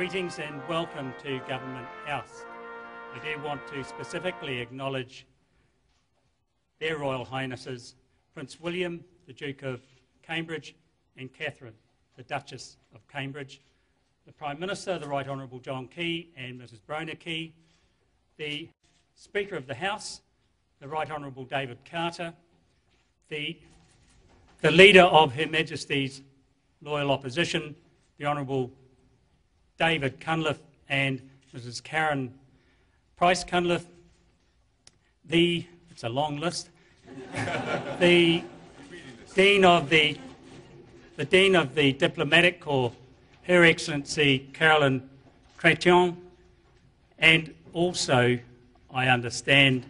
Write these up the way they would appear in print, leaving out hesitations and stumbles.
Greetings and welcome to Government House. I do want to specifically acknowledge their Royal Highnesses, Prince William, the Duke of Cambridge, and Catherine, the Duchess of Cambridge, the Prime Minister, the Right Honourable John Key and Mrs Brona Key, the Speaker of the House, the Right Honourable David Carter, the Leader of Her Majesty's Loyal Opposition, the Honourable David Cunliffe and Mrs Karen Price Cunliffe, it's a long list, the Dean of the Diplomatic Corps, Her Excellency Carolyn Chrétien, and also, I understand,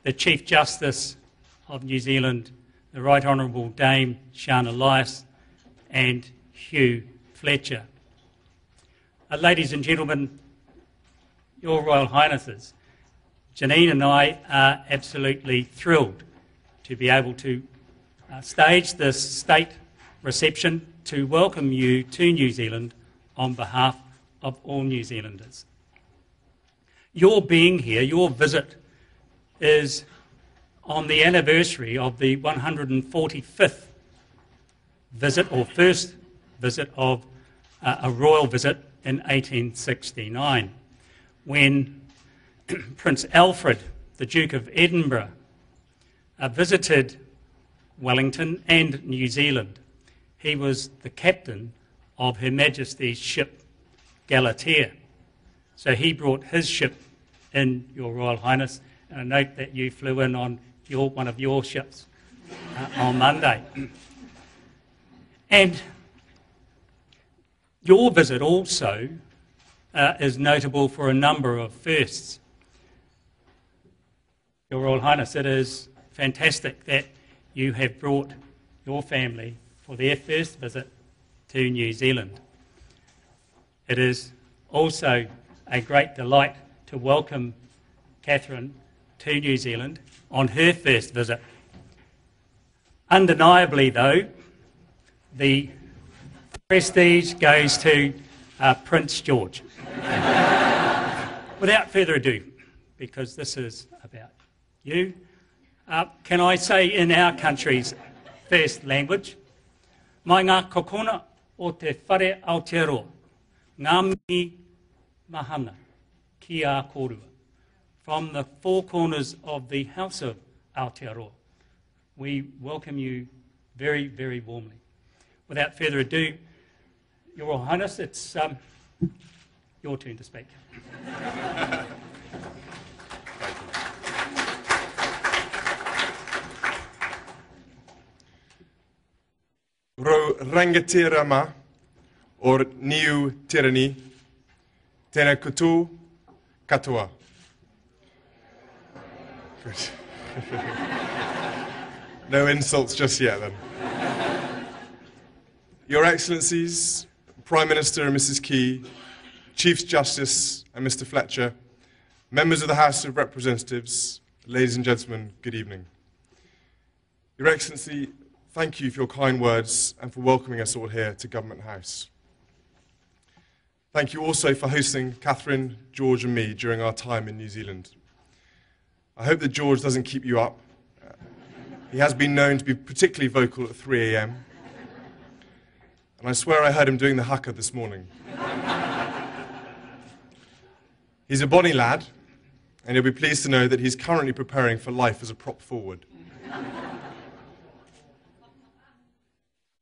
the Chief Justice of New Zealand, the Right Honourable Dame Sian Elias, and Hugh Fletcher. Ladies and gentlemen, Your Royal Highnesses, Janine and I are absolutely thrilled to be able to stage this state reception to welcome you to New Zealand on behalf of all New Zealanders. Your being here, your visit, is on the anniversary of the 145th visit, or first visit of a royal visit in 1869, when Prince Alfred, the Duke of Edinburgh, visited Wellington and New Zealand. He was the captain of Her Majesty's ship Galatea. So he brought his ship in, Your Royal Highness, and I note that you flew in on one of your ships on Monday. And your visit also is notable for a number of firsts. Your Royal Highness, it is fantastic that you have brought your family for their first visit to New Zealand. It is also a great delight to welcome Catherine to New Zealand on her first visit. Undeniably, though, the prestige goes to Prince George. Without further ado, because this is about you, can I say in our country's first language, mai ngā kokona o te whare Aotearoa, ngā mi mahana ki a korua, from the four corners of the House of Aotearoa. We welcome you very, very warmly. Without further ado, Your Royal Highness, it's your turn to speak. Ro rangatira ma, or niu tirani, tēnā koutou katoa. Good. No insults just yet, then. Your Excellencies, Prime Minister and Mrs Key, Chief Justice and Mr Fletcher, members of the House of Representatives, ladies and gentlemen, good evening. Your Excellency, thank you for your kind words and for welcoming us all here to Government House. Thank you also for hosting Catherine, George and me during our time in New Zealand. I hope that George doesn't keep you up. He has been known to be particularly vocal at 3 a.m. And I swear I heard him doing the haka this morning. He's a bonny lad, and you'll be pleased to know that he's currently preparing for life as a prop forward.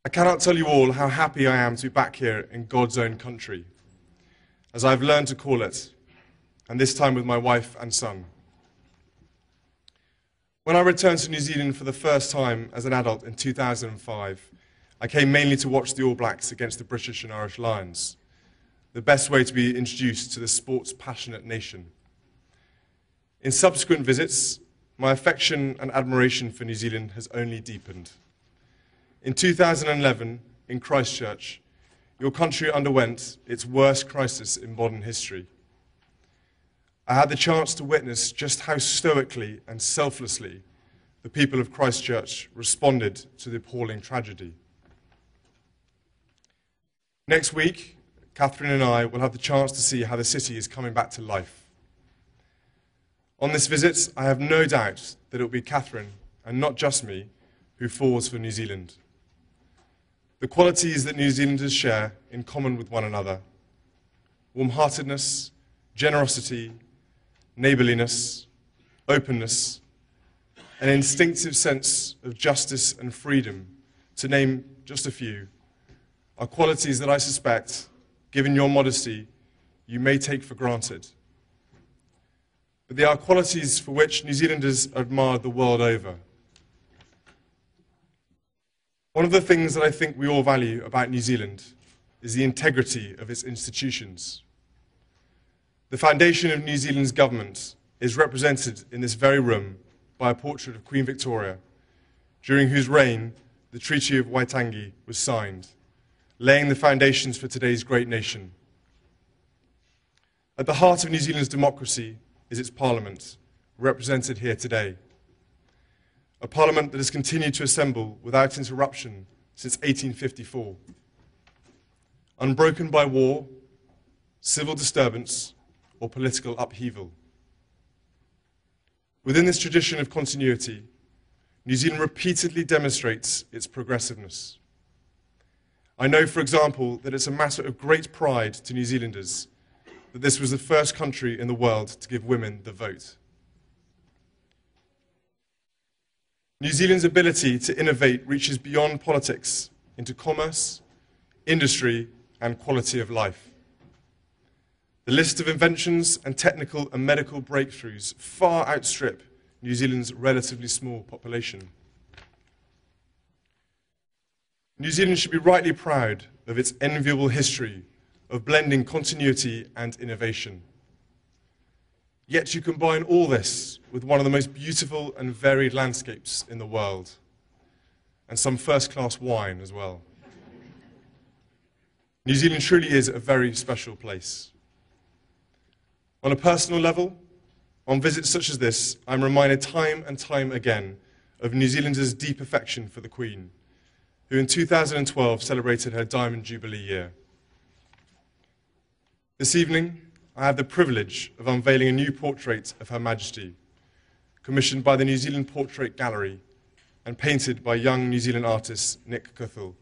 I cannot tell you all how happy I am to be back here in God's own country, as I've learned to call it, and this time with my wife and son. When I returned to New Zealand for the first time as an adult in 2005, I came mainly to watch the All Blacks against the British and Irish Lions, the best way to be introduced to the sports-passionate nation. In subsequent visits, my affection and admiration for New Zealand has only deepened. In 2011, in Christchurch, your country underwent its worst crisis in modern history. I had the chance to witness just how stoically and selflessly the people of Christchurch responded to the appalling tragedy. Next week, Catherine and I will have the chance to see how the city is coming back to life. On this visit, I have no doubt that it will be Catherine, and not just me, who falls for New Zealand. The qualities that New Zealanders share in common with one another: warm-heartedness, generosity, neighbourliness, openness, an instinctive sense of justice and freedom, to name just a few, are qualities that I suspect, given your modesty, you may take for granted. But they are qualities for which New Zealanders are admired the world over. One of the things that I think we all value about New Zealand is the integrity of its institutions. The foundation of New Zealand's government is represented in this very room by a portrait of Queen Victoria, during whose reign the Treaty of Waitangi was signed, laying the foundations for today's great nation. At the heart of New Zealand's democracy is its parliament, represented here today. A parliament that has continued to assemble without interruption since 1854. Unbroken by war, civil disturbance, or political upheaval. Within this tradition of continuity, New Zealand repeatedly demonstrates its progressiveness. I know, for example, that it's a matter of great pride to New Zealanders that this was the first country in the world to give women the vote. New Zealand's ability to innovate reaches beyond politics into commerce, industry, and quality of life. The list of inventions and technical and medical breakthroughs far outstrip New Zealand's relatively small population. New Zealand should be rightly proud of its enviable history of blending continuity and innovation. Yet you combine all this with one of the most beautiful and varied landscapes in the world, and some first-class wine as well. New Zealand truly is a very special place. On a personal level, on visits such as this, I'm reminded time and time again of New Zealanders' deep affection for the Queen, who in 2012 celebrated her Diamond Jubilee year. This evening, I have the privilege of unveiling a new portrait of Her Majesty, commissioned by the New Zealand Portrait Gallery and painted by young New Zealand artist Nick Cuthell,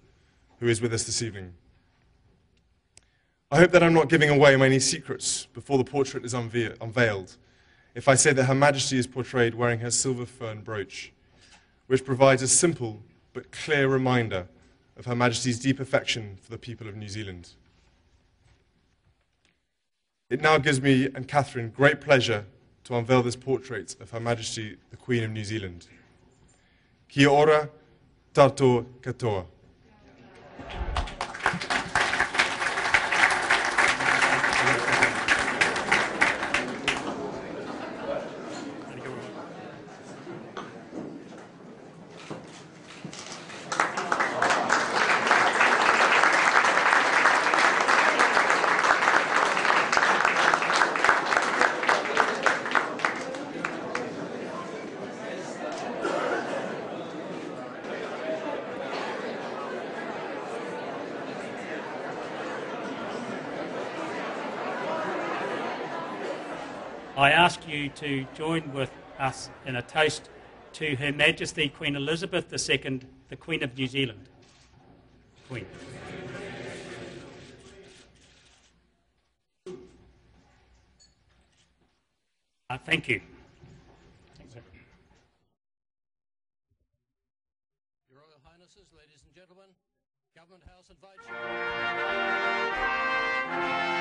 who is with us this evening. I hope that I'm not giving away many secrets before the portrait is unveiled if I say that Her Majesty is portrayed wearing her silver fern brooch, which provides a simple but clear reminder of Her Majesty's deep affection for the people of New Zealand. It now gives me and Catherine great pleasure to unveil this portrait of Her Majesty, the Queen of New Zealand. Kia ora, tatou katoa. I ask you to join with us in a toast to Her Majesty Queen Elizabeth II, the Queen of New Zealand. Queen. Thank you. Your Royal Highnesses, ladies and gentlemen, Government House invites you.